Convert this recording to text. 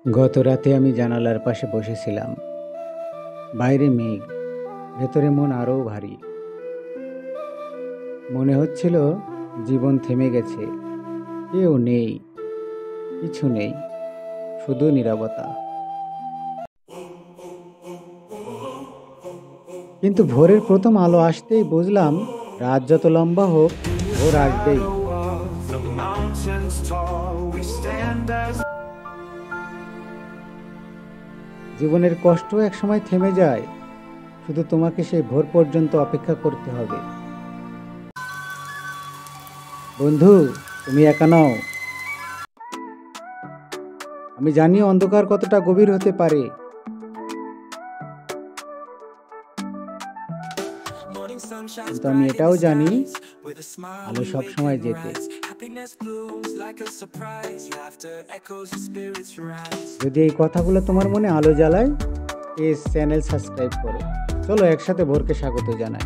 গত রাতে আমি জানালার পাশে বসেছিলাম। বাইরে মেঘ, ভেতরে মন আরও ভারী। মনে হচ্ছিল জীবন থেমে গেছে, কেউ নেই, কিছু নেই, শুধু নীরবতা। কিন্তু ভোরের প্রথম আলো আসতেই বুঝলাম, রাত যত লম্বা হোক, ভোর আসবেই। জীবনের কষ্ট একসময় থেমে যায়, শুধু তোমাকে সেই ভোর পর্যন্ত অপেক্ষা করতে হবে। বন্ধু, তুমি একা নও। আমি জানি অন্ধকার কতটা গভীর হতে পারে, কিন্তু আমি এটাও জানি আলো সবসময় যেতে। যদি এই কথাগুলো তোমার মনে আলো জ্বালায়, এই চ্যানেল সাবস্ক্রাইব করো। চলো একসাথে ভোরকে স্বাগত জানাই।